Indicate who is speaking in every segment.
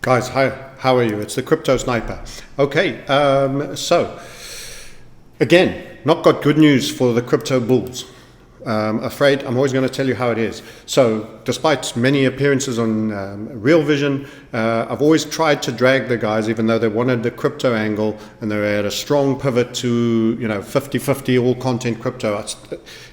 Speaker 1: Guys, hi, how are you? It's the Crypto Sniper. Okay, so again, not got good news for the crypto bulls. Afraid I'm always going to tell you how it is. So despite many appearances on Real Vision, I've always tried to drag the guys, even though they wanted the crypto angle and they had a strong pivot to 50-50 all content crypto.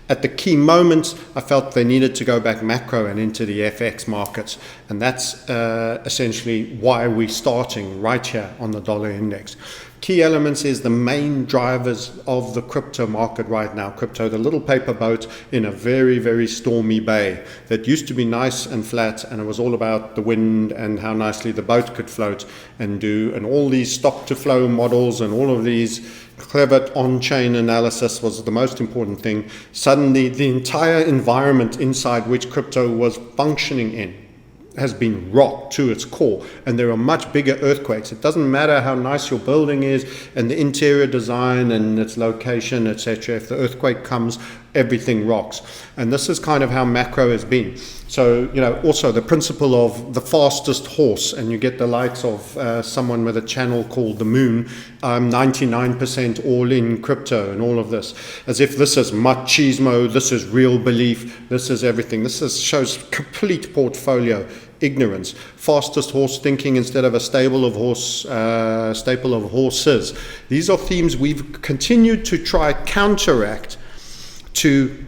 Speaker 1: At the key moments, I felt they needed to go back macro and into the FX markets, and that's essentially why we're starting right here on the dollar index. Key elements is the main drivers of the crypto market right now. Crypto, the little paper boat in a very, very stormy bay that used to be nice and flat, and it was all about the wind and how nicely the boat could float and all these stock to flow models and all of these clever on-chain analysis was the most important thing. Suddenly, the entire environment inside which crypto was functioning in has been rocked to its core, and there are much bigger earthquakes. It doesn't matter how nice your building is and the interior design and its location, etc. If the earthquake comes, everything rocks. And this is kind of how macro has been. So, also the principle of the fastest horse, and you get the likes of someone with a channel called The Moon, 99% all in crypto and all of this, as if this is machismo, this is real belief, this is everything. Shows complete portfolio ignorance. Fastest horse thinking instead of a staple of horses. These are themes we've continued to try counteract to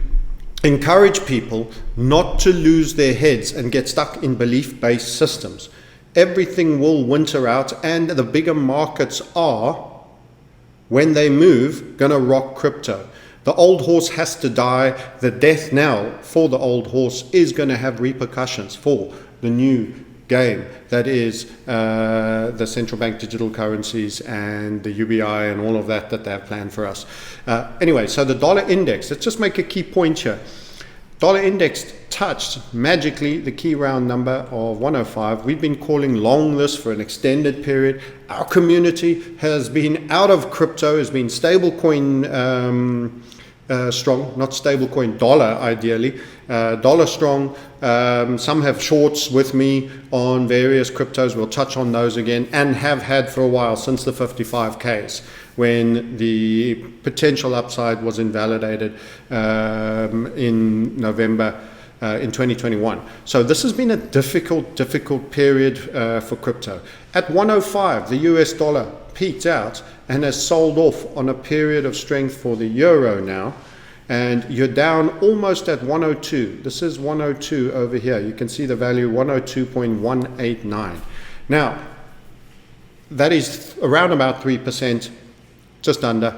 Speaker 1: encourage people not to lose their heads and get stuck in belief-based systems. Everything will winter out, and the bigger markets are, when they move, going to rock crypto. The old horse has to die. The death knell for the old horse is going to have repercussions for the new game that is the central bank digital currencies and the UBI and all of that they have planned for us. Anyway, so the dollar index, let's just make a key point here. Dollar index touched magically the key round number of 105. We've been calling long this for an extended period. Our community has been out of crypto, has been stablecoin strong, not stablecoin dollar ideally, dollar strong. Some have shorts with me on various cryptos. We'll touch on those again, and have had for a while since the 55Ks, when the potential upside was invalidated in November in 2021. So this has been a difficult period for crypto. At 105, the US dollar peaked out and has sold off on a period of strength for the euro now. And you're down almost at 102. This is 102 over here. You can see the value 102.189. Now, that is around about 3%, just under.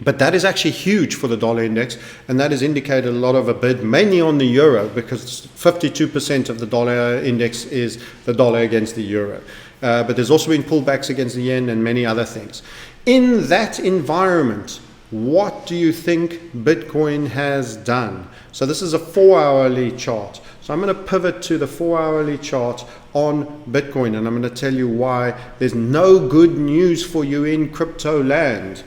Speaker 1: But that is actually huge for the dollar index, and that has indicated a lot of a bid, mainly on the euro, because 52% of the dollar index is the dollar against the euro. But there's also been pullbacks against the yen and many other things. In that environment, what do you think Bitcoin has done? So this is a 4-hourly chart. So I'm going to pivot to the 4-hourly chart on Bitcoin, and I'm going to tell you why there's no good news for you in crypto land.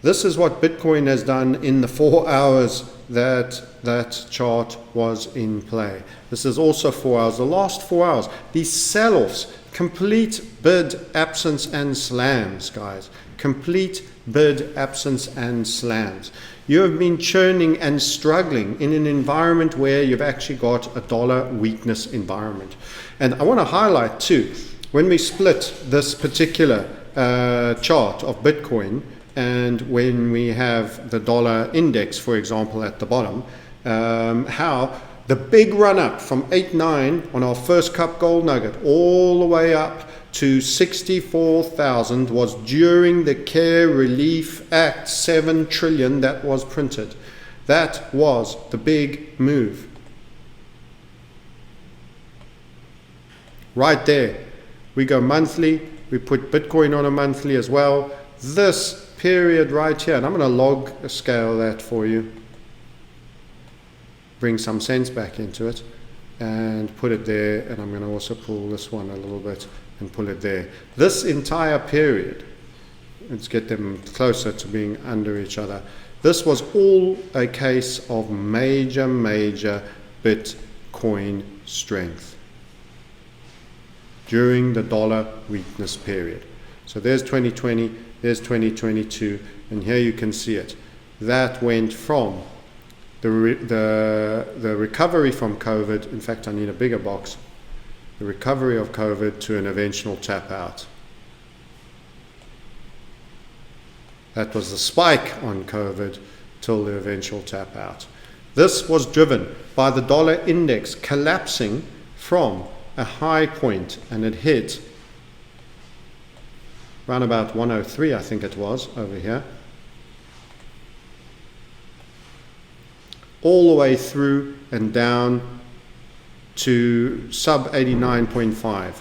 Speaker 1: This is what Bitcoin has done in the 4 hours that chart was in play. This is also 4 hours. The last 4 hours, these sell-offs, complete bid absence and slams, guys. Complete bid absence and slams. You have been churning and struggling in an environment where you've actually got a dollar weakness environment. And I want to highlight too, when we split this particular chart of Bitcoin, and when we have the dollar index, for example, at the bottom, how the big run up from 8.9 on our first cup gold nugget all the way up to 64,000 was during the CARE Relief Act 7 trillion that was printed. That was the big move. Right there. We go monthly. We put Bitcoin on a monthly as well. This period right here, and I'm going to log scale that for you, bring some sense back into it, and put it there. And I'm going to also pull this one a little bit and pull it there. This entire period, let's get them closer to being under each other. This was all a case of major Bitcoin strength. during the dollar weakness period. So there's 2020, there's 2022, and here you can see it. That went from the recovery from COVID. In fact, I need a bigger box. The recovery of COVID to an eventual tap out. That was the spike on COVID till the eventual tap out. This was driven by the dollar index collapsing from a high point, and it hit around about 103, I think it was, over here, all the way through and down to sub 89.5.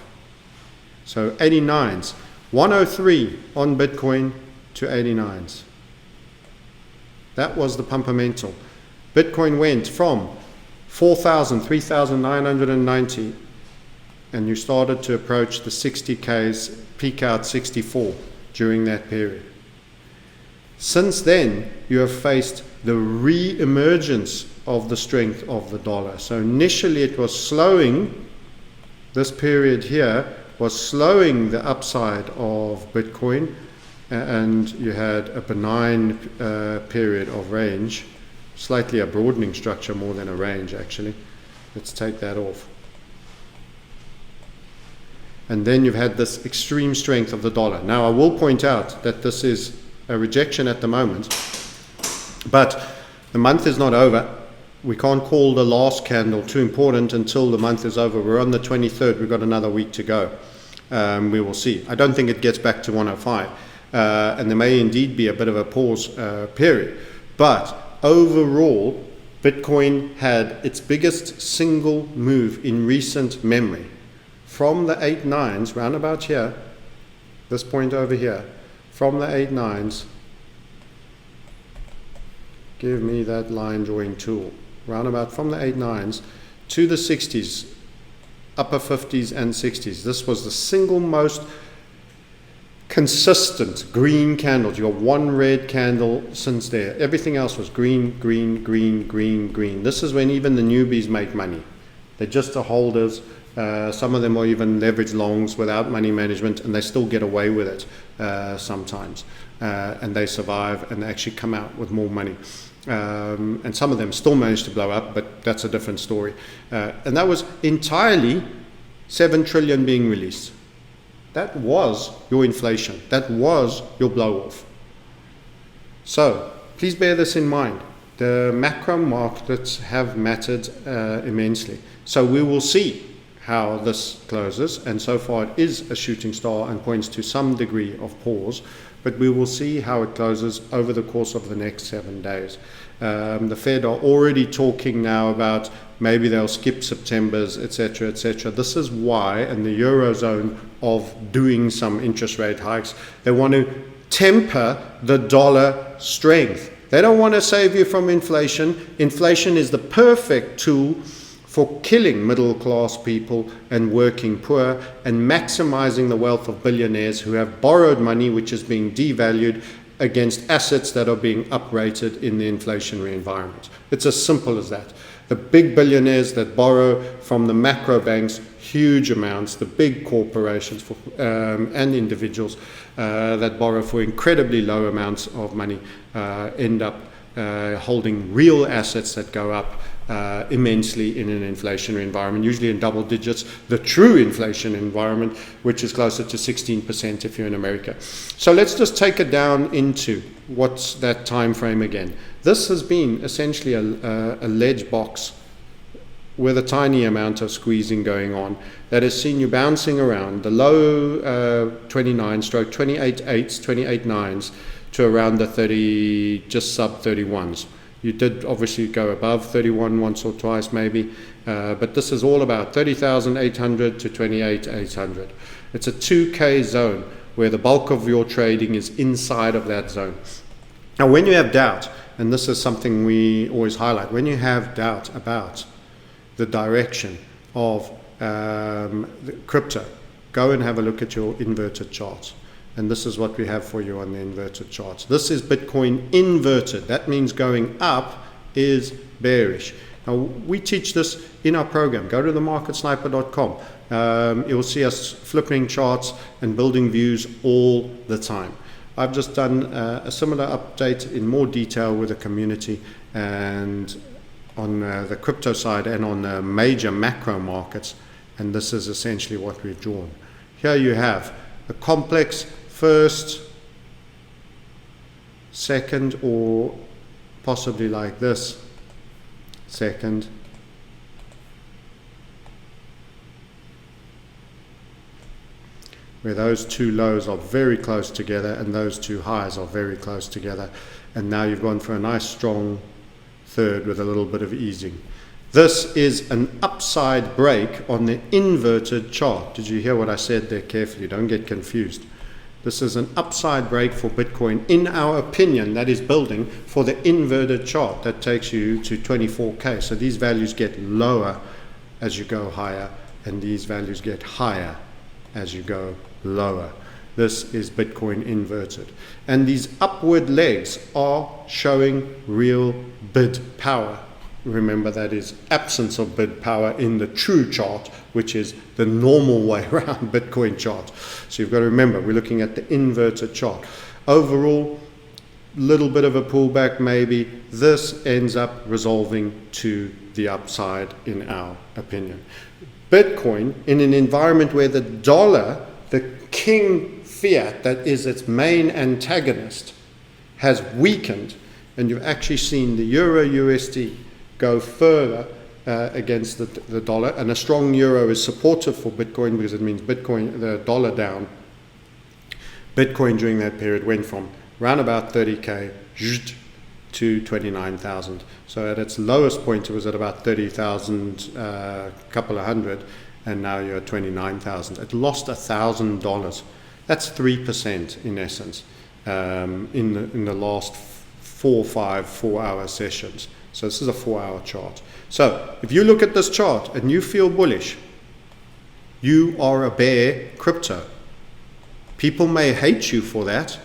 Speaker 1: So 89s, 103 on Bitcoin to 89s. That was the pumpamental. Bitcoin went from 4,000, 3,990, and you started to approach the 60Ks, peak out 64 during that period. Since then, you have faced the re-emergence of the strength of the dollar. So initially it was slowing, this period here was slowing the upside of Bitcoin, and you had a benign period of range, slightly a broadening structure more than a range actually. Let's take that off. And then you've had this extreme strength of the dollar. Now I will point out that this is a rejection at the moment, but the month is not over. We can't call the last candle too important until the month is over. We're on the 23rd, we've got another week to go. We will see. I don't think it gets back to 105, and there may indeed be a bit of a pause period, but overall Bitcoin had its biggest single move in recent memory. From the 8.9s, round about here, this point over here, from the 8.9s, give me that line drawing tool, round about from the 8.9s to the 60s, upper 50s and 60s. This was the single most consistent green candles. You got one red candle since there. Everything else was green, green, green, green, green. This is when even the newbies make money. They're just the holders. Some of them are even leverage longs without money management, and they still get away with it sometimes. And they survive and they actually come out with more money. And some of them still manage to blow up, but that's a different story. And that was entirely 7 trillion being released. That was your inflation. That was your blow off. So please bear this in mind. The macro markets have mattered immensely. So we will see how this closes, and so far it is a shooting star and points to some degree of pause, but we will see how it closes over the course of the next 7 days. The Fed are already talking now about maybe they'll skip September's, etc., etc. This is why, in the Eurozone, of doing some interest rate hikes, they want to temper the dollar strength. They don't want to save you from inflation. Inflation is the perfect tool for killing middle-class people and working poor and maximizing the wealth of billionaires who have borrowed money which is being devalued against assets that are being uprated in the inflationary environment. It's as simple as that. The big billionaires that borrow from the macro banks huge amounts, the big corporations and individuals that borrow for incredibly low amounts of money end up holding real assets that go up immensely in an inflationary environment, usually in double digits, the true inflation environment, which is closer to 16% if you're in America. So let's just take it down into what's that time frame again. This has been essentially a ledge box with a tiny amount of squeezing going on that has seen you bouncing around the low 29 stroke 28.8s, 28.9s to around the 30, just sub 31s. You did obviously go above 31 once or twice maybe, but this is all about 30,800 to 28,800. It's a 2K zone where the bulk of your trading is inside of that zone. Now when you have doubt, and this is something we always highlight, when you have doubt about the direction of the crypto, go and have a look at your inverted charts. And this is what we have for you on the inverted charts. This is Bitcoin inverted. That means going up is bearish. Now, we teach this in our program. Go to themarketsniper.com. You'll see us flipping charts and building views all the time. I've just done a similar update in more detail with the community and on the crypto side and on the major macro markets, and this is essentially what we've drawn. Here you have a complex first, second, or possibly like this, second, where those two lows are very close together and those two highs are very close together, and now you've gone for a nice strong third with a little bit of easing. This is an upside break on the inverted chart. Did you hear what I said there carefully? Don't get confused. This is an upside break for Bitcoin, in our opinion, that is building for the inverted chart that takes you to 24K. So these values get lower as you go higher, and these values get higher as you go lower. This is Bitcoin inverted. And these upward legs are showing real bid power. Remember, that is absence of bid power in the true chart, which is the normal way around Bitcoin chart. So you've got to remember, we're looking at the inverted chart. Overall, little bit of a pullback maybe. This ends up resolving to the upside in our opinion. Bitcoin, in an environment where the dollar, the king fiat that is its main antagonist, has weakened, and you've actually seen the euro USD go further against the dollar, and a strong euro is supportive for Bitcoin because it means Bitcoin, the dollar down. Bitcoin during that period went from around about 30K to 29,000. So at its lowest point, it was at about 30,000, couple of hundred, and now you're at 29,000. It lost $1,000. That's 3% in essence in the last 4-hour sessions. So this is a 4-hour chart. So if you look at this chart and you feel bullish, you are a bear crypto. People may hate you for that.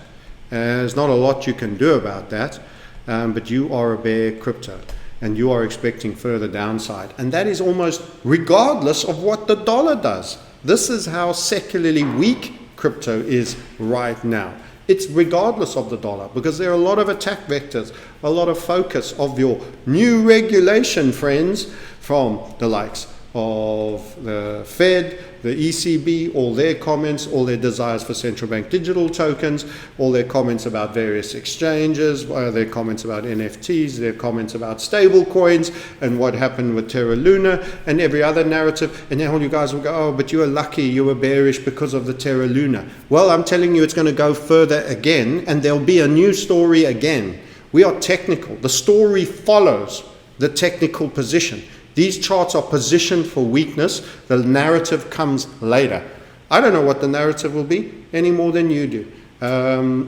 Speaker 1: There's not a lot you can do about that, but you are a bear crypto, and you are expecting further downside. And that is almost regardless of what the dollar does. This is how secularly weak crypto is right now. It's regardless of the dollar, because there are a lot of attack vectors, a lot of focus of your new regulation, friends, from the likes of the Fed, the ECB, all their comments, all their desires for central bank digital tokens, all their comments about various exchanges, their comments about NFTs, their comments about stable coins, and what happened with Terra Luna, and every other narrative. And then all you guys will go, oh, but you were lucky, you were bearish because of the Terra Luna. Well, I'm telling you, it's going to go further again, and there'll be a new story again. We are technical. The story follows the technical position. These charts are positioned for weakness. The narrative comes later. I don't know what the narrative will be any more than you do.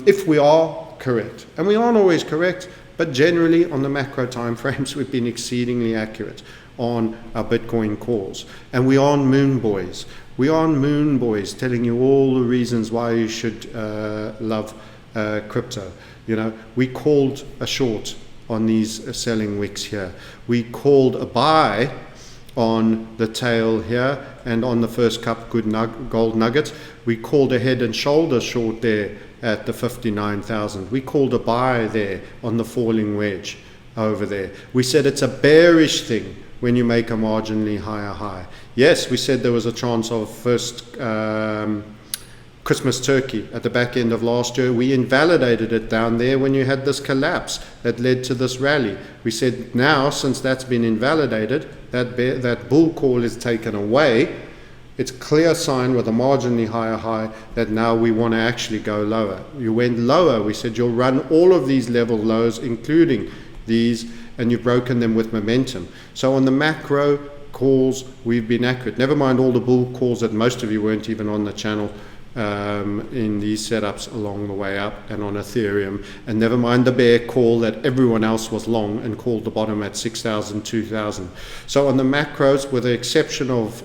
Speaker 1: If we are correct, and we aren't always correct, but generally on the macro time frames, we've been exceedingly accurate on our Bitcoin calls. And we are on Moon Boys. We are on Moon Boys telling you all the reasons why you should love crypto. You know, we called a short on these selling wicks here. We called a buy on the tail here and on the first cup gold nugget. We called a head and shoulder short there at the 59,000. We called a buy there on the falling wedge over there. We said it's a bearish thing when you make a marginally higher high. Yes, we said there was a chance of first Christmas turkey at the back end of last year. We invalidated it down there when you had this collapse that led to this rally. We said now, since that's been invalidated, that bull call is taken away. It's a clear sign with a marginally higher high that now we want to actually go lower. You went lower. We said you'll run all of these level lows, including these, and you've broken them with momentum. So on the macro calls, we've been accurate. Never mind all the bull calls that most of you weren't even on the channel in these setups along the way up and on Ethereum, and never mind the bear call that everyone else was long and called the bottom at 6,000, 2,000. So on the macros, with the exception of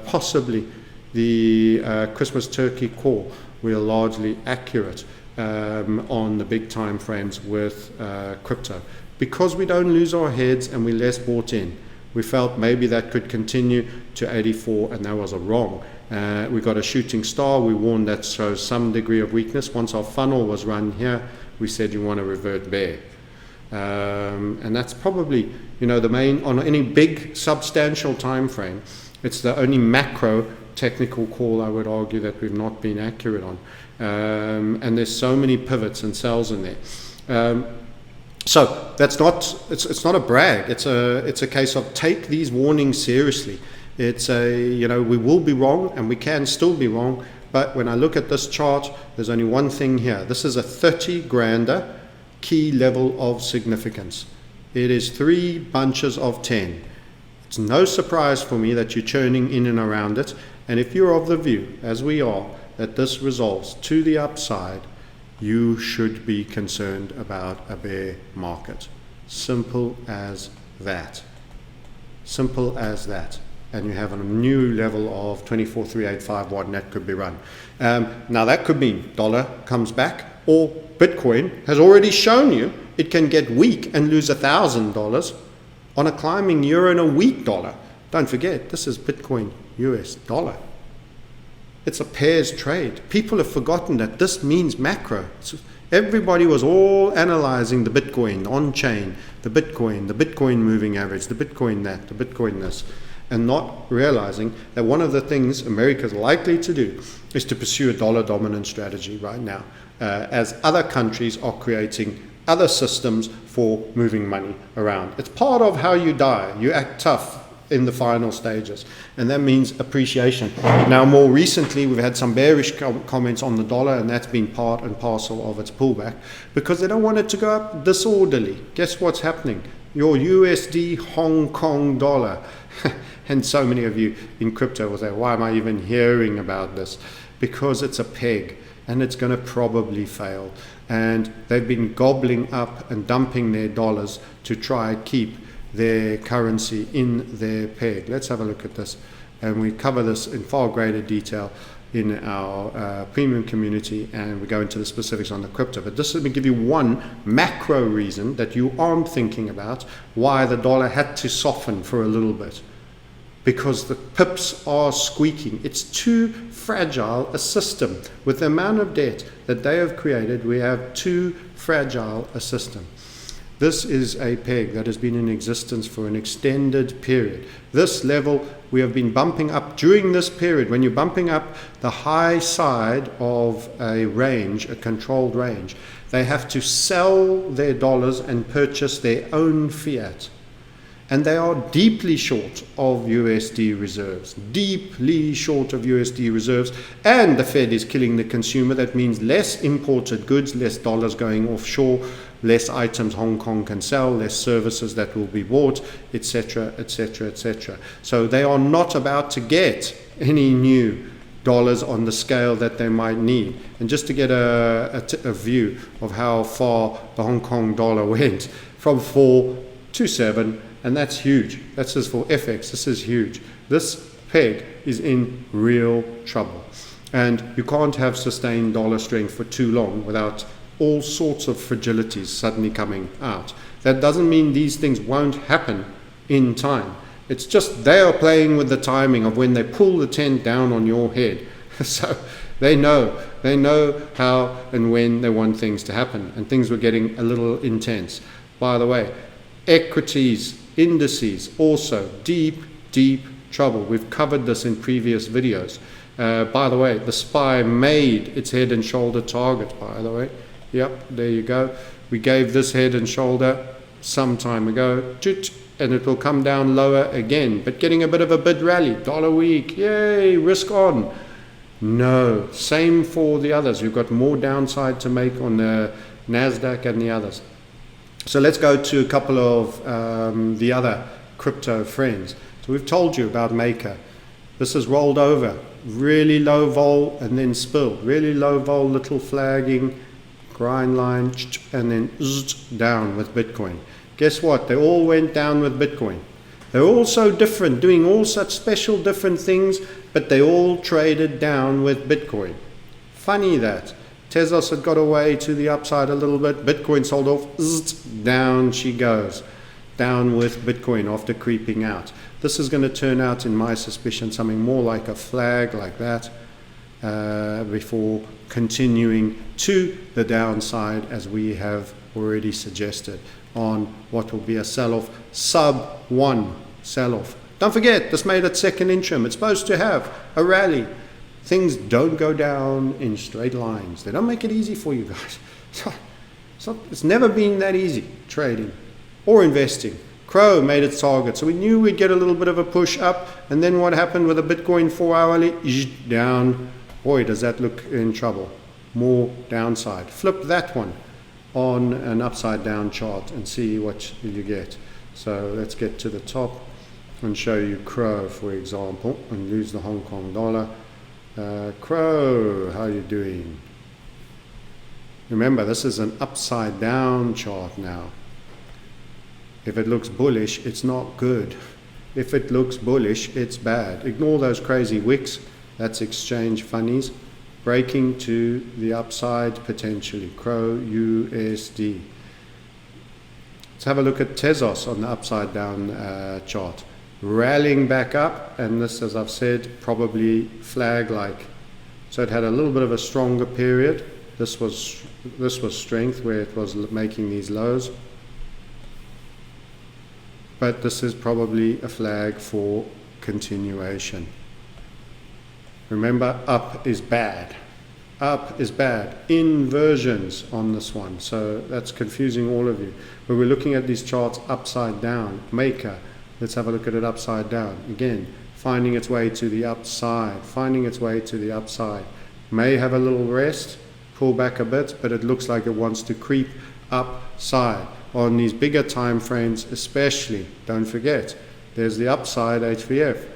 Speaker 1: possibly the Christmas turkey call, we are largely accurate on the big time frames with crypto, because we don't lose our heads and we're less bought in. We felt maybe that could continue to 84, and that was a wrong. We got a shooting star. We warned that shows some degree of weakness. Once our funnel was run here, we said you want to revert bear. And that's probably, the main, on any big substantial time frame, it's the only macro technical call I would argue that we've not been accurate on. And there's so many pivots and sells in there. So that's not, it's not a brag. It's a case of take these warnings seriously. It's we will be wrong, and we can still be wrong. But when I look at this chart, there's only one thing here. This is a 30 grander key level of significance. It is 3 bunches of 10. It's no surprise for me that you're churning in and around it. And if you're of the view, as we are, that this resolves to the upside, you should be concerned about a bear market. Simple as that. Simple as that. And you have a new level of 24,385 that could be run. Now that could mean dollar comes back, or Bitcoin has already shown you it can get weak and lose $1,000 on a climbing euro and a weak dollar. Don't forget, this is Bitcoin US dollar. It's a pairs trade. People have forgotten that this means macro. Everybody was all analyzing the Bitcoin on-chain, the Bitcoin moving average, the Bitcoin that, the Bitcoin this, and not realizing that one of the things America's likely to do is to pursue a dollar dominant strategy right now, as other countries are creating other systems for moving money around. It's part of how you die. You act tough in the final stages, and that means appreciation. Now, more recently, we've had some bearish comments on the dollar, and that's been part and parcel of its pullback because they don't want it to go up disorderly. Guess what's happening? Your USD Hong Kong dollar, and so many of you in crypto will say, why am I even hearing about this? Because it's a peg, and it's going to probably fail. And they've been gobbling up and dumping their dollars to try and keep their currency in their peg. Let's have a look at this, and we cover this in far greater detail in our premium community, and we go into the specifics on the crypto. But just let me give you one macro reason that you aren't thinking about why the dollar had to soften for a little bit, because the pips are squeaking. It's too fragile a system. With the amount of debt that they have created, we have too fragile a system. This is a peg that has been in existence for an extended period. This level we have been bumping up during this period. When you're bumping up the high side of a range, a controlled range, they have to sell their dollars and purchase their own fiat. And they are deeply short of USD reserves, deeply short of USD reserves. And the Fed is killing the consumer. That means less imported goods, less dollars going offshore, less items Hong Kong can sell, less services that will be bought, etc., etc., etc. So they are not about to get any new dollars on the scale that they might need. And just to get a view of how far the Hong Kong dollar went, from 4 to 7, and that's huge. That's just for FX. This is huge. This peg is in real trouble. And you can't have sustained dollar strength for too long without all sorts of fragilities suddenly coming out. That doesn't mean these things won't happen in time. It's just they are playing with the timing of when they pull the tent down on your head. So they know how and when they want things to happen, and things were getting a little intense. By the way, equities, indices, also deep trouble. We've covered this in previous videos. By the way, the SPY made its head and shoulder target, by the way. Yep, there you go. We gave this head and shoulder some time ago, and it will come down lower again, but getting a bit of a bid rally. Dollar week, yay, risk on. No, same for the others. You've got more downside to make on the NASDAQ and the others. So let's go to a couple of the other crypto friends. So we've told you about Maker. This has rolled over, really low vol and then spill, really low vol, little flagging, grind line, and then down with Bitcoin. Guess what? They all went down with Bitcoin. They're all so different, doing all such special different things, but they all traded down with Bitcoin. Funny that. Tezos had got away to the upside a little bit. Bitcoin sold off, down she goes. down with Bitcoin after creeping out. This is going to turn out, in my suspicion, something more like a flag like that before continuing to the downside, as we have already suggested, on what will be a sell-off, sub-1 sell-off. Don't forget, this made its second interim. It's supposed to have a rally. Things don't go down in straight lines. They don't make it easy for you guys. It's never been that easy, trading or investing. Crow made its target, so we knew we'd get a little bit of a push up, and then what happened with a Bitcoin 4-hourly? Down. Boy, does that look in trouble. More downside. Flip that one on an upside down chart and see what you get. So let's get to the top and show you Crow, for example, and lose the Hong Kong dollar. Crow, how are you doing? Remember, this is an upside down chart now. If it looks bullish, it's not good. If it looks bullish, it's bad. Ignore those crazy wicks. That's exchange funnies. Breaking to the upside potentially. Crow USD. Let's have a look at Tezos on the upside down chart. Rallying back up, and this, as I've said, probably flag-like. So it had a little bit of a stronger period. This was strength where it was making these lows. But this is probably a flag for continuation. Remember, up is bad. Up is bad. Inversions on this one. So that's confusing all of you. But we're looking at these charts upside down. Maker. Let's have a look at it upside down. Again, finding its way to the upside. Finding its way to the upside. May have a little rest. Pull back a bit. But it looks like it wants to creep upside. On these bigger time frames especially, don't forget, there's the upside HVF.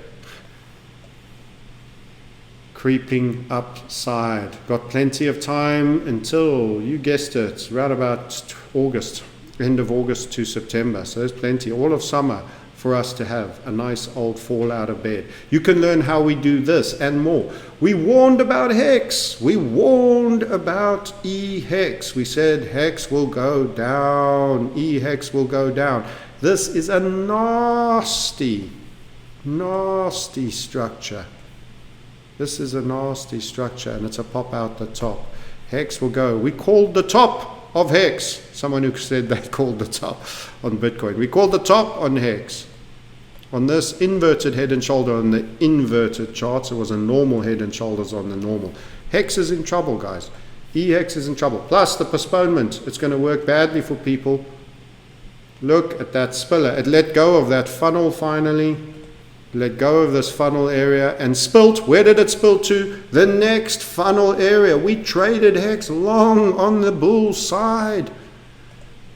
Speaker 1: Creeping upside. Got plenty of time until, you guessed it, right about August, end of August to September. So there's plenty, all of summer, for us to have a nice old fall out of bed. You can learn how we do this and more. We warned about HEX. We warned about EHEX. We said HEX will go down. EHEX will go down. This is a nasty, nasty structure. This is a nasty structure, and it's a pop out the top. HEX will go. We called the top of HEX. Someone who said they called the top on Bitcoin. We called the top on HEX. On this inverted head and shoulder on the inverted charts, it was a normal head and shoulders on the normal. HEX is in trouble, guys. EHEX is in trouble. Plus the postponement. It's going to work badly for people. Look at that spiller. It let go of that funnel finally. Let go of this funnel area and spilt. Where did it spill to? The next funnel area. We traded HEX long on the bull side.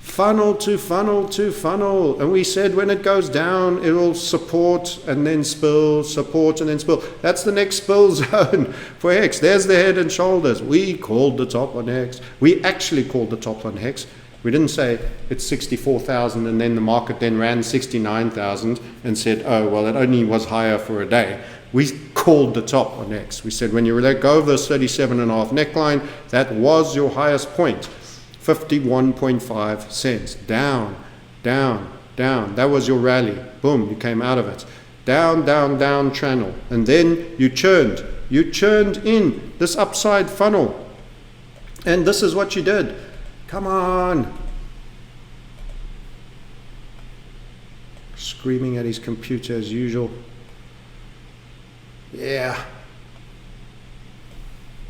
Speaker 1: Funnel to funnel to funnel. And we said when it goes down, it will support and then spill, support and then spill. That's the next spill zone for HEX. There's the head and shoulders. We called the top on HEX. We actually called the top on HEX. We didn't say it's 64,000 and then the market then ran 69,000 and said, oh, well, it only was higher for a day. We called the top on HEX. We said when you let go of this 37.5 neckline, that was your highest point. 51.5 cents. Down, down, down. That was your rally. Boom, you came out of it. Down, down, down channel. And then you churned. You churned in this upside funnel. And this is what you did. Come on. Screaming at his computer as usual. Yeah.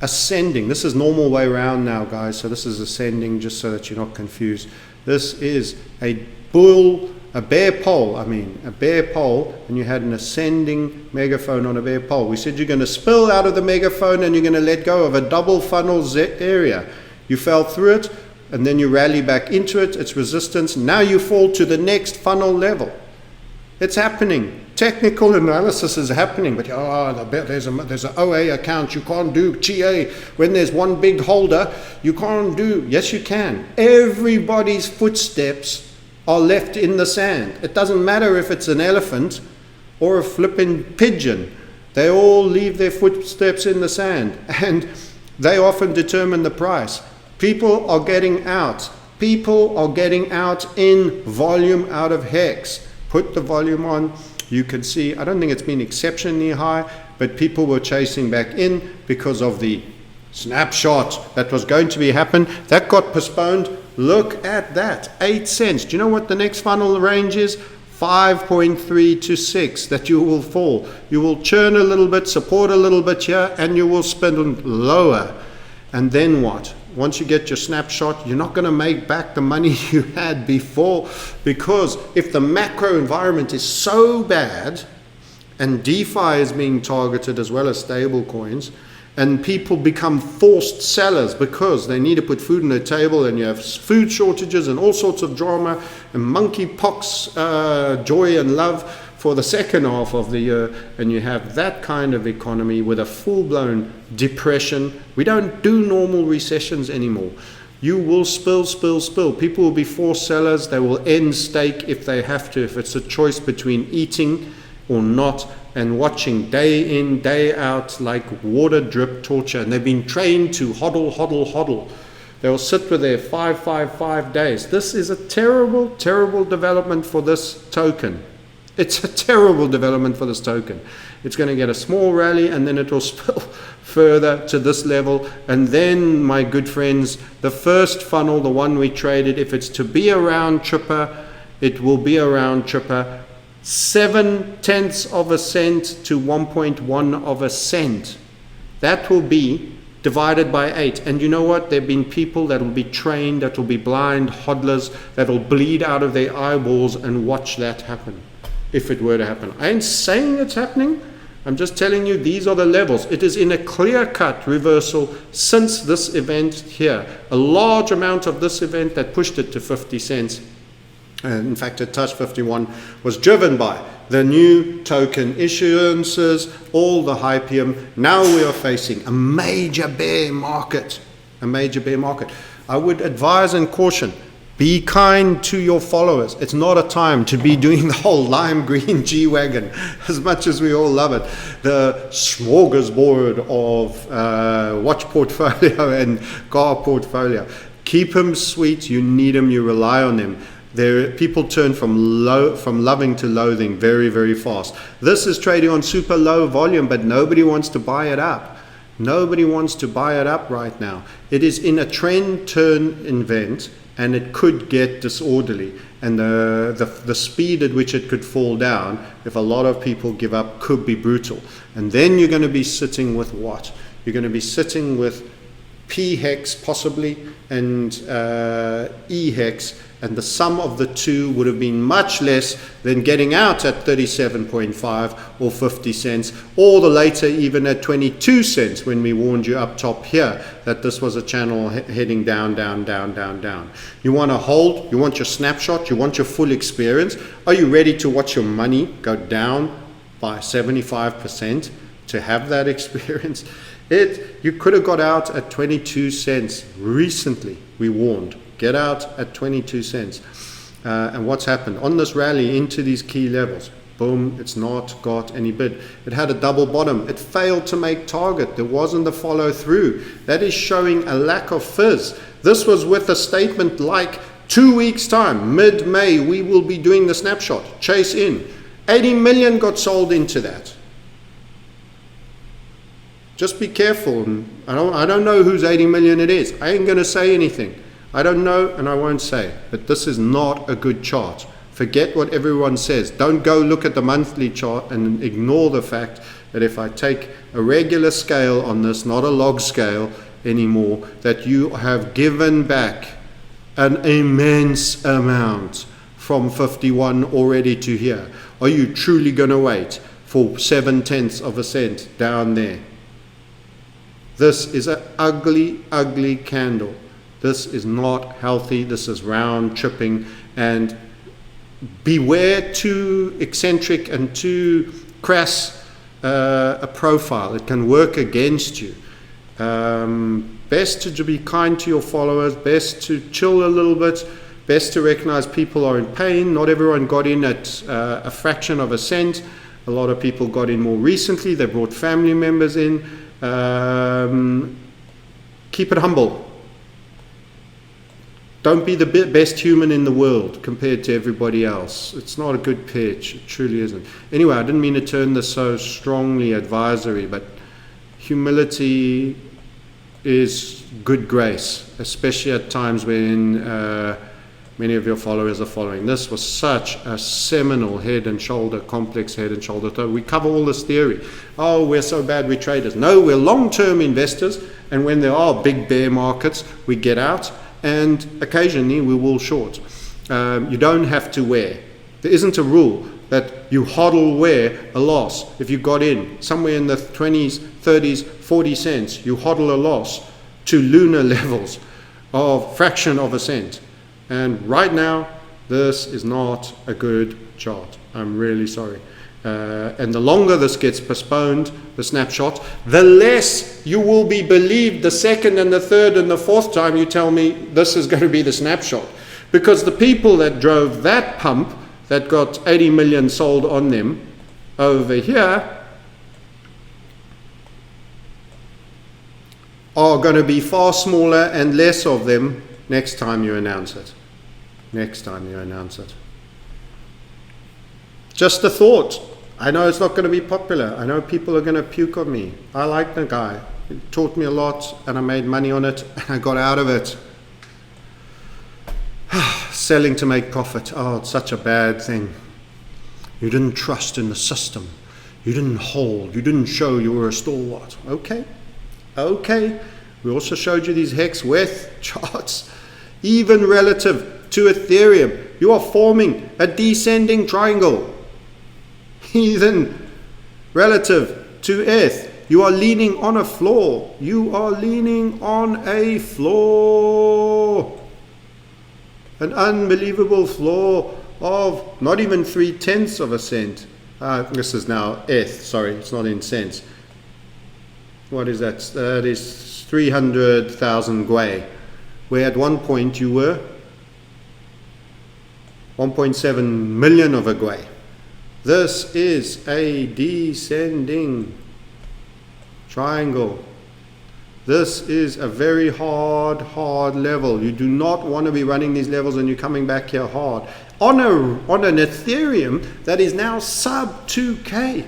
Speaker 1: Ascending. This is normal way around now, guys. So this is ascending, just so that you're not confused. This is a bear pole, and you had an ascending megaphone on a bear pole. We said you're going to spill out of the megaphone and you're going to let go of a double funnel area. You fell through it, and then you rally back into it. It's resistance. Now you fall to the next funnel level. It's happening. Technical analysis is happening, but there's an OA account. You can't do GA when there's one big holder. You can't do. Yes, you can. Everybody's footsteps are left in the sand. It doesn't matter if it's an elephant or a flipping pigeon. They all leave their footsteps in the sand, and they often determine the price. People are getting out People are getting out in volume out of HEX. Put the volume on. You can see, I don't think it's been exceptionally high, but people were chasing back in because of the snapshot that was going to be happen. That got postponed. Look at that, 8 cents. Do you know what the next funnel range is? 5.3 to 6 that you will fall. You will churn a little bit, support a little bit here, and you will spin lower. And then what? Once you get your snapshot, you're not going to make back the money you had before, because if the macro environment is so bad, and DeFi is being targeted as well as stable coins, and people become forced sellers because they need to put food on their table, and you have food shortages and all sorts of drama and monkeypox, joy and love for the second half of the year, and you have that kind of economy with a full-blown depression. We don't do normal recessions anymore. You will spill. People will be forced sellers. They will end stake if they have to, if it's a choice between eating or not, and watching day in, day out like water drip torture. And they've been trained to hodl. They'll sit with their 5 days. This is a terrible development for this token. It's a terrible development for this token. It's going to get a small rally, and then it will spill further to this level. And then, my good friends, the first funnel, the one we traded, if it's to be around Tripper, it will be around Tripper. 0.7 of a cent to 1.1 of a cent. That will be divided by 8. And you know what? There have been people that will be trained, that will be blind hodlers, that will bleed out of their eyeballs and watch that happen, if it were to happen. I ain't saying it's happening. I'm just telling you these are the levels. It is in a clear-cut reversal since this event here. A large amount of this event that pushed it to 50 cents. In fact, it touched 51, was driven by the new token issuances, all the hypium. Now we are facing a major bear market. I would advise and caution, be kind to your followers. It's not a time to be doing the whole lime green G-Wagon, as much as we all love it. The smorgasbord of watch portfolio and car portfolio. Keep them sweet. You need them. You rely on them. People turn from loving to loathing very fast. This is trading on super low volume, but nobody wants to buy it up. Nobody wants to buy it up right now. It is in a trend turn event, and it could get disorderly. And the speed at which it could fall down, if a lot of people give up, could be brutal. And then you're going to be sitting with what? You're going to be sitting with P-HEX possibly, and E-HEX, and the sum of the two would have been much less than getting out at 37.5 or 50 cents, or the later even at 22 cents when we warned you up top here that this was a channel heading down. You want to hold, you want your snapshot, you want your full experience. Are you ready to watch your money go down by 75% to have that experience? You could have got out at 22 cents recently. We warned, get out at 22 cents. And what's happened? On this rally into these key levels, boom, it's not got any bid. It had a double bottom. It failed to make target. There wasn't the follow through. That is showing a lack of fizz. This was with a statement like 2 weeks time, mid-May, we will be doing the snapshot. Chase in. 80 million got sold into that. Just be careful. I don't know whose 80 million it is. I ain't going to say anything. I don't know, and I won't say. But this is not a good chart. Forget what everyone says. Don't go look at the monthly chart and ignore the fact that if I take a regular scale on this, not a log scale anymore, that you have given back an immense amount from 51 already to here. Are you truly going to wait for 0.7 of a cent down there? This is an ugly candle. This is not healthy. This is round tripping, and beware too eccentric and too crass a profile. It can work against you. Best to be kind to your followers, best to chill a little bit, best to recognize people are in pain. Not everyone got in at a fraction of a cent. A lot of people got in more recently. They brought family members in. Keep it humble. Don't be the best human in the world compared to everybody else. It's not a good pitch. It truly isn't. Anyway, I didn't mean to turn this so strongly advisory, but humility is good grace, especially at times when many of your followers are following. This was such a seminal head and shoulder, complex head and shoulder. We cover all this theory. Oh, we're so bad, we're traders. No, we're long-term investors, and when there are big bear markets, we get out, and occasionally we will short. You don't have to wear. There isn't a rule that you hodl wear a loss. If you got in somewhere in the 20s, 30s, 40 cents, you hodl a loss to lunar levels of fraction of a cent. And right now, this is not a good chart. I'm really sorry. And the longer this gets postponed, the snapshot, the less you will be believed the second and the third and the fourth time you tell me this is going to be the snapshot. Because the people that drove that pump, that got 80 million sold on them over here, are going to be far smaller and less of them next time you announce it. Next time you announce it. Just a thought. I know it's not going to be popular. I know people are going to puke on me. I like the guy. He taught me a lot and I made money on it and I got out of it. Selling to make profit. Oh, it's such a bad thing. You didn't trust in the system. You didn't hold. You didn't show you were a stalwart. Okay. Okay. We also showed you these hex width charts. Even relative to Ethereum, you are forming a descending triangle. Even relative to ETH, you are leaning on a floor. You are leaning on a floor. An unbelievable floor of not even 3/10 of a cent. This is now ETH, sorry, it's not in cents. What is that? That is 300,000 gwei, where at one point you were 1.7 million of a gwei. This is a descending triangle. This is a very hard level. You do not want to be running these levels and you're coming back here hard. On an Ethereum that is now sub 2K.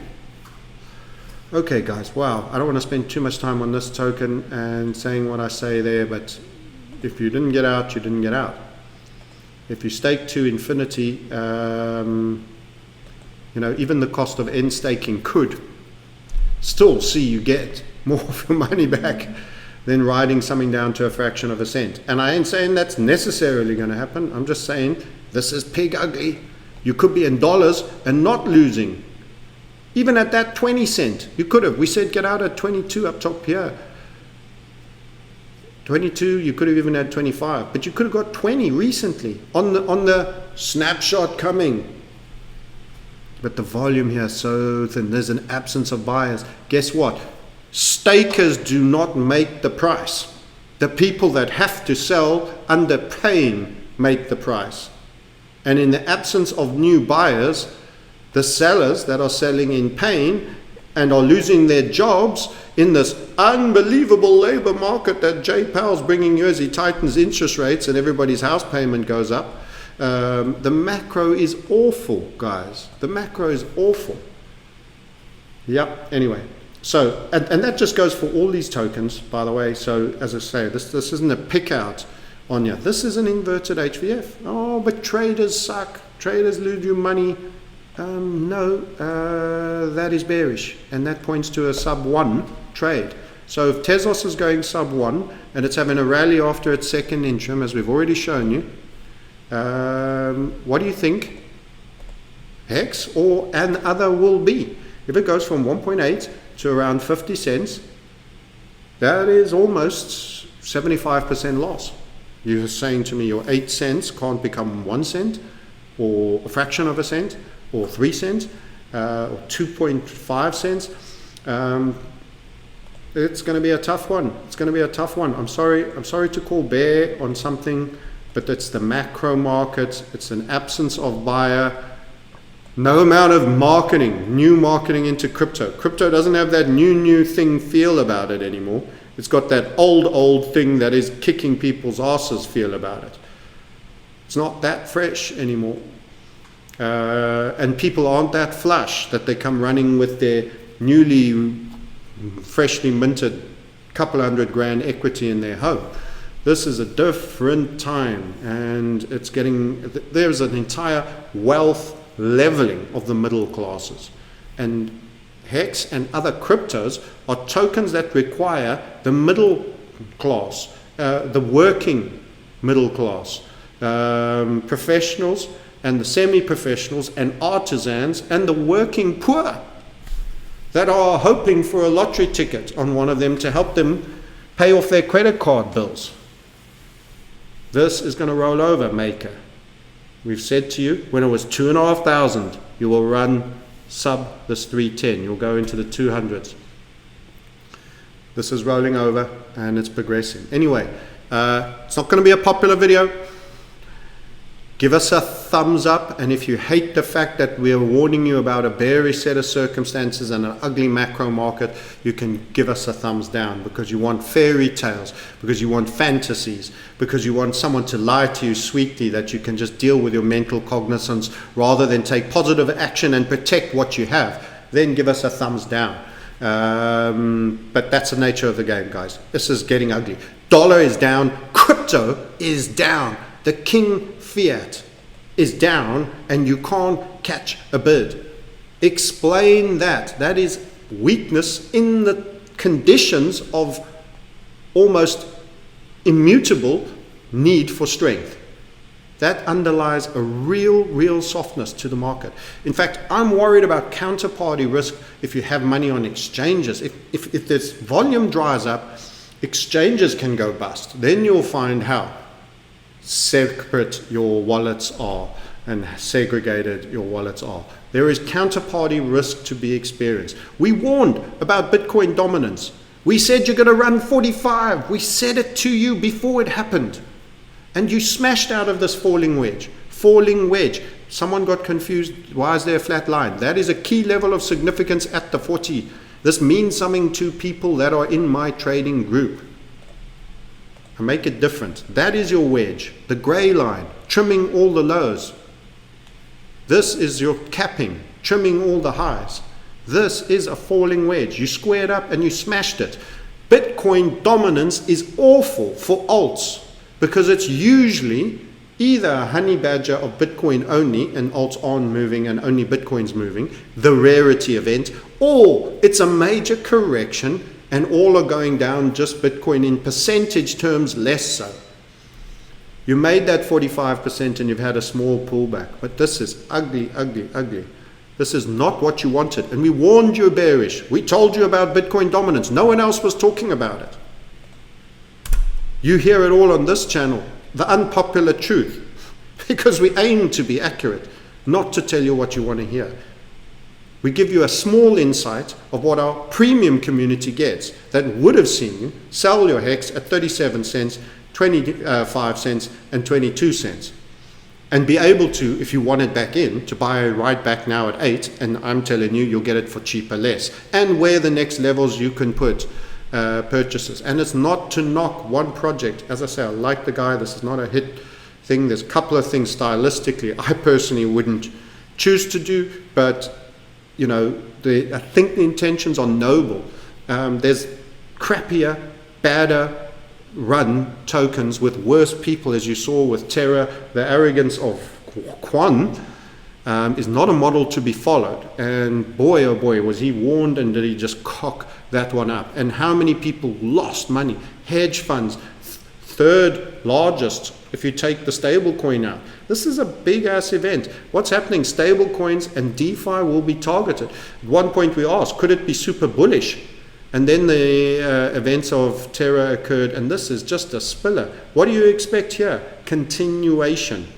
Speaker 1: Okay guys, wow. I don't want to spend too much time on this token and saying what I say there, but if you didn't get out, you didn't get out. If you stake to infinity, even the cost of end staking could still see you get more of your money back than riding something down to a fraction of a cent. And I ain't saying that's necessarily going to happen. I'm just saying this is pig ugly. You could be in dollars and not losing. Even at that 20 cent, you could have. We said get out at 22 up top here. 22, you could have even had 25, but you could have got 20 recently on the snapshot coming. But the volume here is so thin. There's an absence of buyers. Guess what? Stakers do not make the price. The people that have to sell under pain make the price. And in the absence of new buyers, the sellers that are selling in pain and are losing their jobs in this unbelievable labor market that Jay Powell's bringing you as he tightens interest rates and everybody's house payment goes up. The macro is awful, guys. The macro is awful. Yep. Anyway, so and that just goes for all these tokens, by the way. So as I say, this isn't a pick out on you. This is an inverted HVF. Oh, but traders suck. Traders lose you money. No, that is bearish, and that points to a sub 1 trade. So if Tezos is going sub 1 and it's having a rally after its second interim, as we've already shown you, what do you think HEX or an other will be? If it goes from 1.8 to around 50 cents, that is almost 75% loss. You're saying to me your 8 cents can't become 1 cent or a fraction of a cent or 3 cents or 2.5 cents. It's going to be a tough one. It's going to be a tough one. I'm sorry to call bear on something, but it's the macro market. It's an absence of buyer. No amount of marketing, new marketing into crypto. Crypto doesn't have that new thing feel about it anymore. It's got that old thing that is kicking people's asses feel about it. It's not that fresh anymore. And people aren't that flush that they come running with their freshly minted couple $100,000 equity in their home. This is a different time, and there's an entire wealth leveling of the middle classes. And HEX and other cryptos are tokens that require the middle class, the working middle class, professionals and the semi-professionals and artisans and the working poor that are hoping for a lottery ticket on one of them to help them pay off their credit card bills. This is going to roll over, Maker. We've said to you, when it was 2,500, you will run sub this 310. You'll go into the 200s. This is rolling over and it's progressing. Anyway, it's not going to be a popular video. Give us a thumbs up, and if you hate the fact that we are warning you about a bearish set of circumstances and an ugly macro market, you can give us a thumbs down, because you want fairy tales, because you want fantasies, because you want someone to lie to you sweetly that you can just deal with your mental cognizance rather than take positive action and protect what you have. Then give us a thumbs down. But that's the nature of the game, guys. This is getting ugly. Dollar is down, crypto is down, the king fiat is down, and you can't catch a bid. Explain that. That is weakness in the conditions of almost immutable need for strength. That underlies a real softness to the market. In fact, I'm worried about counterparty risk if you have money on exchanges. If this volume dries up, exchanges can go bust. Then you'll find how separate your wallets are and segregated your wallets are. There is counterparty risk to be experienced. We warned about Bitcoin dominance. We said you're going to run 45. We said it to you before it happened. And you smashed out of this falling wedge. Falling wedge. Someone got confused. Why is there a flat line? That is a key level of significance at the 40. This means something to people that are in my trading group. I make it different. That is your wedge. The gray line, trimming all the lows. This is your capping, trimming all the highs. This is a falling wedge. You squared up and you smashed it. Bitcoin dominance is awful for alts, because it's usually either a honey badger of Bitcoin only and alts aren't moving and only Bitcoin's moving, the rarity event, or it's a major correction and all are going down, just Bitcoin in percentage terms less so. You made that 45% and you've had a small pullback, but this is ugly, ugly, ugly. This is not what you wanted, and we warned you bearish. We told you about Bitcoin dominance. No one else was talking about it. You hear it all on this channel, the unpopular truth, because we aim to be accurate, not to tell you what you want to hear. We give you a small insight of what our premium community gets that would have seen you sell your HEX at 37 cents, 25 cents, and 22 cents. And be able to, if you want it back in, to buy it right back now at 8, and I'm telling you, you'll get it for cheaper less. And where the next levels you can put purchases. And it's not to knock one project. As I say, I like the guy. This is not a hit thing. There's a couple of things stylistically I personally wouldn't choose to do, but you know, I think the intentions are noble. There's crappier, badder run tokens with worse people, as you saw with Terra. The arrogance of Quan is not a model to be followed. And boy, oh boy, was he warned, and did he just cock that one up. And how many people lost money? Hedge funds, third largest if you take the stable coin out. This is a big ass event. What's happening? Stable coins and DeFi will be targeted. At one point we asked, could it be super bullish? And then the events of Terra occurred, and this is just a spiller. What do you expect here? Continuation.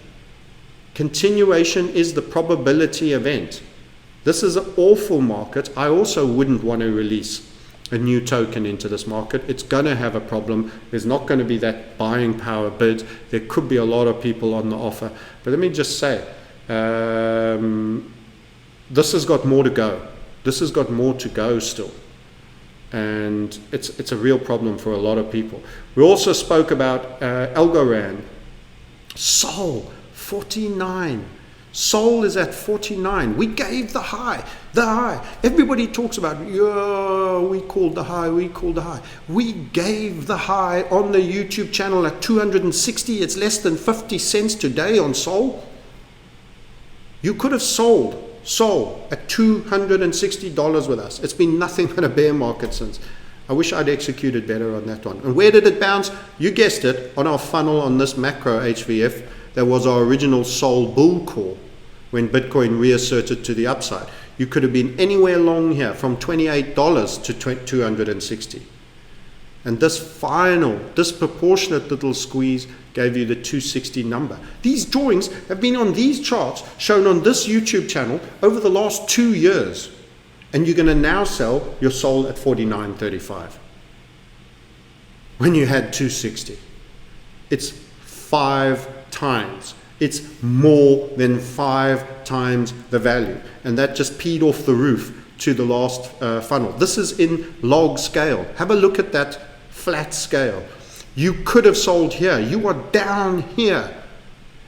Speaker 1: Continuation is the probability event. This is an awful market. I also wouldn't want to release a new token into this market. It's going to have a problem. There's not going to be that buying power bid. There could be a lot of people on the offer. But let me just say, this has got more to go. This has got more to go still. And it's a real problem for a lot of people. We also spoke about Algorand. Sol, 49. Sol is at 49. We gave the high. Everybody talks about, yeah, we called the high. We gave the high on the YouTube channel at 260. It's less than 50 cents today on Sol. You could have sold Sol at $260 with us. It's been nothing but a bear market since. I wish I'd executed better on that one. And where did it bounce? You guessed it, on our funnel on this macro HVF. That was our original Sol bull call when Bitcoin reasserted to the upside. You could have been anywhere along here from $28 to 260. And this final disproportionate little squeeze gave you the 260 number. These drawings have been on these charts shown on this YouTube channel over the last 2 years. And you're going to now sell your Sol at $49.35 when you had 260. It's 5 times. It's more than 5 times the value. And that just peed off the roof to the last funnel. This is in log scale. Have a look at that flat scale. You could have sold here. You are down here.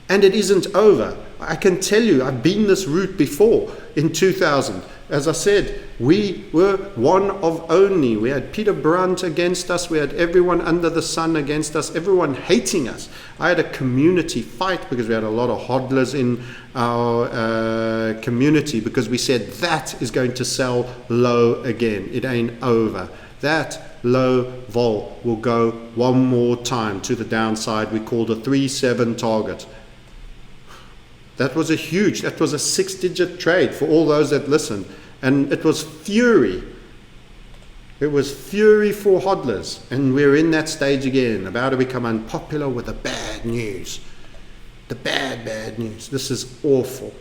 Speaker 1: And it isn't over. I can tell you, I've been this route before in 2000. As I said, we were one of only. We had Peter Brandt against us. We had everyone under the sun against us, everyone hating us. I had a community fight because we had a lot of hodlers in our community because we said that is going to sell low again. It ain't over. That low vol will go one more time to the downside. We called a 3-7 target. That was a 6-digit trade for all those that listened. And it was fury. It was fury for hodlers. And we're in that stage again, about to become unpopular with the bad news. The bad news. This is awful.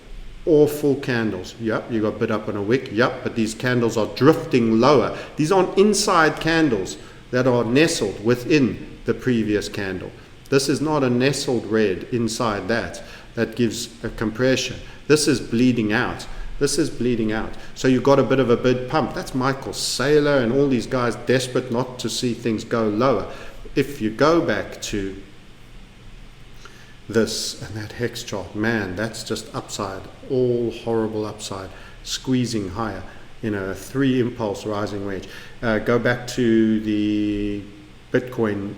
Speaker 1: Awful candles. Yep, you got bid up on a wick. Yep, but these candles are drifting lower. These aren't inside candles that are nestled within the previous candle. This is not a nestled red inside that gives a compression. This is bleeding out. So you've got a bit of a bid pump. That's Michael Saylor and all these guys desperate not to see things go lower. If you go back to this and that hex chart, man, that's just upside, all horrible upside, squeezing higher, a 3 impulse rising wedge. Go back to the Bitcoin.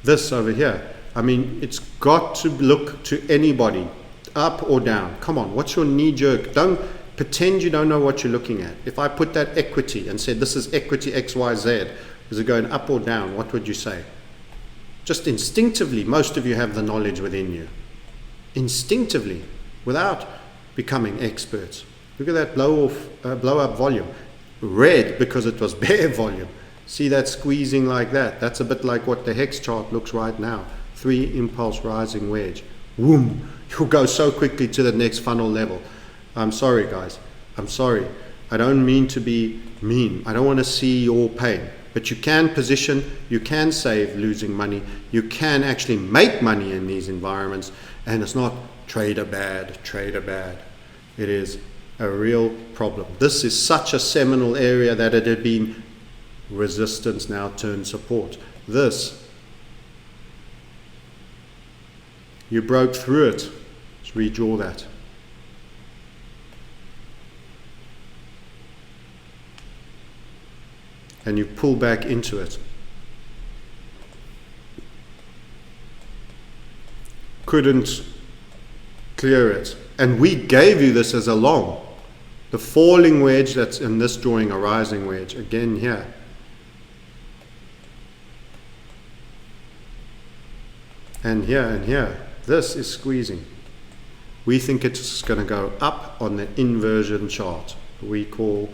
Speaker 1: This over here, I mean, it's got to look to anybody, up or down. Come on, what's your knee jerk? Don't pretend you don't know what you're looking at. If I put that equity and said this is equity XYZ, is it going up or down? What would you say? Just instinctively, most of you have the knowledge within you. Instinctively, without becoming experts. Look at that blow up volume. Red because it was bear volume. See that squeezing like that? That's a bit like what the hex chart looks right now. 3 impulse rising wedge. Boom! You'll go so quickly to the next funnel level. I'm sorry, guys. I'm sorry. I don't mean to be mean. I don't want to see your pain. But you can position, you can save losing money. You can actually make money in these environments. And it's not trader bad. It is a real problem. This is such a seminal area that it had been resistance now turned support. This, you broke through it. Let's redraw that. And you pull back into it. Couldn't clear it. And we gave you this as a long. The falling wedge that's in this drawing, a rising wedge. Again here. And here and here, this is squeezing. We think it's going to go up on the inversion chart. We call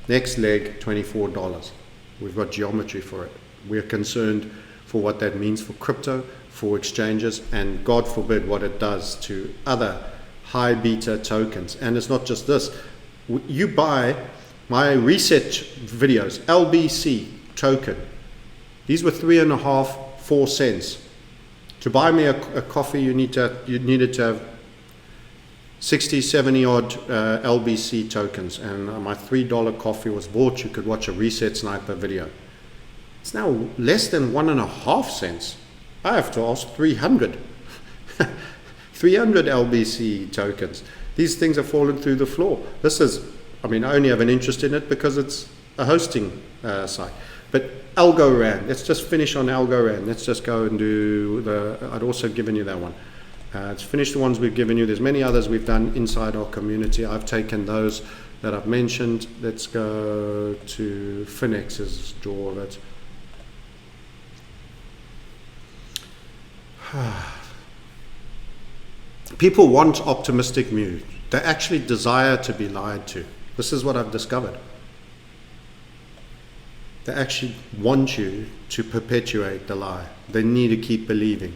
Speaker 1: next leg $24. We've got geometry for it. We're concerned for what that means for crypto, for exchanges, and God forbid what it does to other high beta tokens. And it's not just this. You buy my research videos, LBC token. These were 3.5, 4 cents. To buy me a coffee, you needed to have 60, 70 odd LBC tokens, and my $3 coffee was bought. You could watch a reset sniper video. It's now less than 1.5 cents. I have to ask 300. 300 LBC tokens. These things have fallen through the floor. This is, I mean, I only have an interest in it because it's a hosting site. But Algorand, let's just finish on Algorand. Let's just go and do I'd also given you that one. Let's finish the ones we've given you. There's many others we've done inside our community. I've taken those that I've mentioned. Let's go to Finex's draw of it. People want optimistic news. They actually desire to be lied to. This is what I've discovered. They actually want you to perpetuate the lie. They need to keep believing.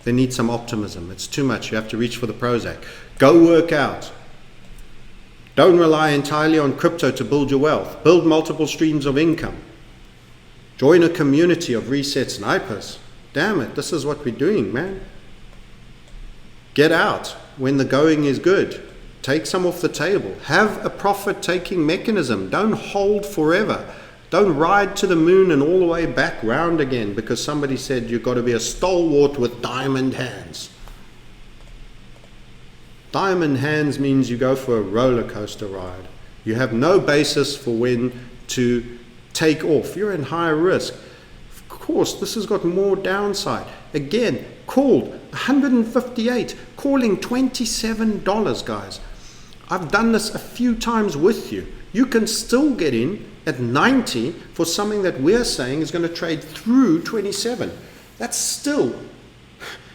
Speaker 1: They need some optimism. It's too much. You have to reach for the Prozac. Go work out. Don't rely entirely on crypto to build your wealth. Build multiple streams of income. Join a community of reset snipers. Damn it, this is what we're doing, man. Get out when the going is good. Take some off the table. Have a profit-taking mechanism. Don't hold forever. Don't ride to the moon and all the way back round again because somebody said you've got to be a stalwart with diamond hands. Diamond hands means you go for a roller coaster ride. You have no basis for when to take off. You're in higher risk. Of course, this has got more downside. Again, called 158, calling $27, guys. I've done this a few times with you. You can still get in at 90 for something that we're saying is going to trade through 27. That's still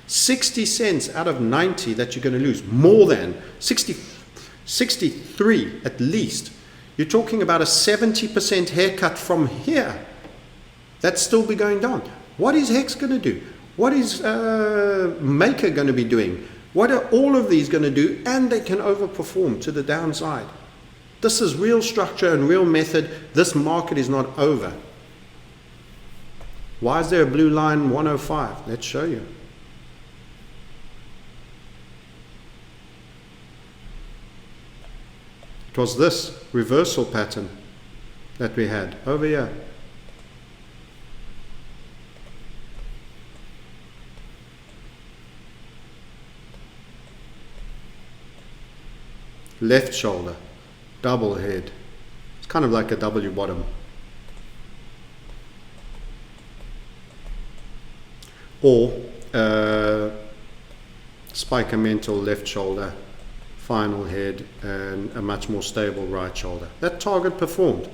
Speaker 1: 60 cents out of 90 that you're going to lose. More than 63 at least. You're talking about a 70% haircut from here. That's still be going down. What is HEX going to do? What is Maker going to be doing? What are all of these going to do? And they can overperform to the downside. This is real structure and real method. This market is not over. Why is there a blue line 105? Let's show you. It was this reversal pattern that we had over here. Left shoulder. Double head. It's kind of like a W bottom. Or spike-mental left shoulder, final head, and a much more stable right shoulder. That target performed.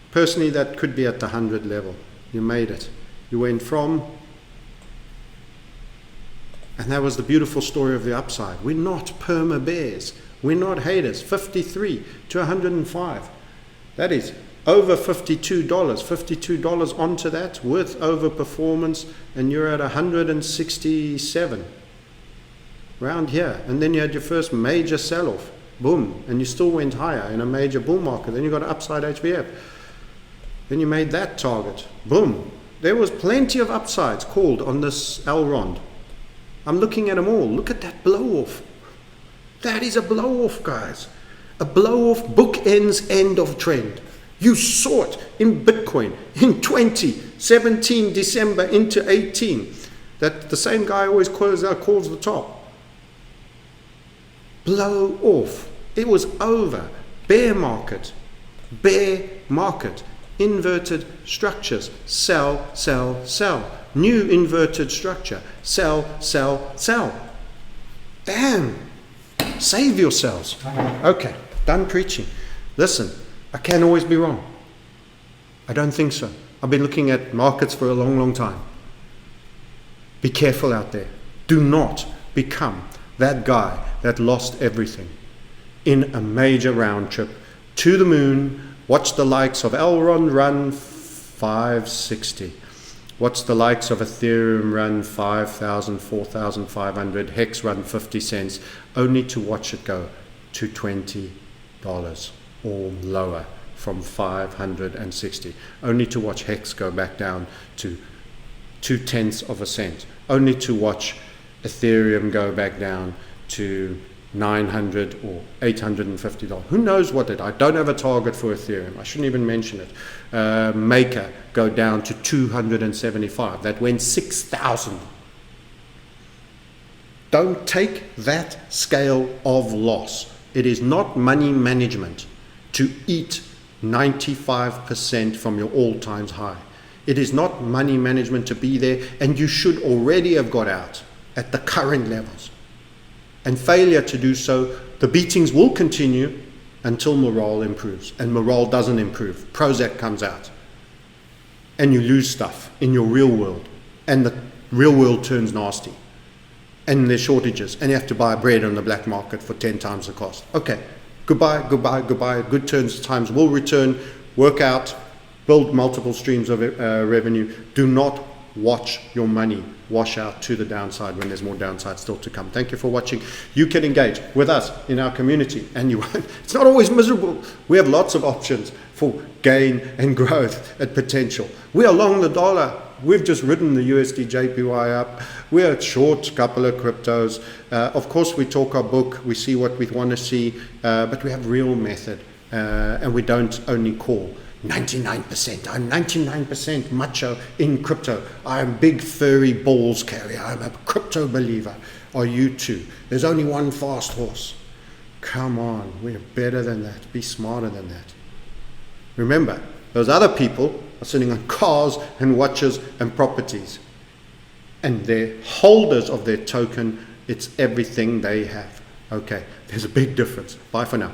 Speaker 1: Personally, that could be at the 100 level. You made it. You went from, and that was the beautiful story of the upside. We're not perma bears. We're not haters. 53 to 105. That is over $52. $52 onto that with overperformance, and you're at 167 round here. And then you had your first major sell-off. Boom. And you still went higher in a major bull market. Then you got an upside HVF. Then you made that target. Boom. There was plenty of upsides called on this Elrond. I'm looking at them all. Look at that blow-off. That is a blow-off, guys. A blow-off bookends end of trend. You saw it in Bitcoin in 2017, December into 18. That the same guy always calls the top. Blow off. It was over. Bear market. Bear market. Inverted structures. Sell, sell, sell. New inverted structure. Sell, sell, sell. Damn. Save yourselves. Okay, done preaching. Listen, I can always be wrong. I don't think so. I've been looking at markets for a long, long time. Be careful out there. Do not become that guy that lost everything in a major round trip to the moon. Watch the likes of Elrond run 560. Watch the likes of Ethereum run 5,000, 4,500, HEX run 50 cents, only to watch it go to $20 or lower from 560. Only to watch HEX go back down to 0.2 cents, only to watch Ethereum go back down to $900 or $850. Who knows what it? I don't have a target for Ethereum. I shouldn't even mention it. Maker go down to 275. That went 6,000. Don't take that scale of loss. It is not money management to eat 95% from your all-time high. It is not money management to be there, and you should already have got out at the current levels. And failure to do so, the beatings will continue until morale improves. And morale doesn't improve. Prozac comes out. And you lose stuff in your real world. And the real world turns nasty. And there's shortages. And you have to buy bread on the black market for 10 times the cost. Okay, goodbye, goodbye, goodbye. Good times will return. Work out. Build multiple streams of revenue. Do not watch your money wash out to the downside when there's more downside still to come. Thank you for watching. You can engage with us in our community, and it's not always miserable. We have lots of options for gain and growth at potential. We are long the dollar. We've just ridden the USD JPY up. We are short a couple of cryptos. Of course, we talk our book. We see what we want to see, but we have real method, and we don't only call. 99%. I'm 99% macho in crypto. I'm a big furry balls carrier. I'm a crypto believer. Are you too? There's only one fast horse. Come on, we're better than that. Be smarter than that. Remember, those other people are sitting on cars and watches and properties. And they're holders of their token. It's everything they have. Okay, there's a big difference. Bye for now.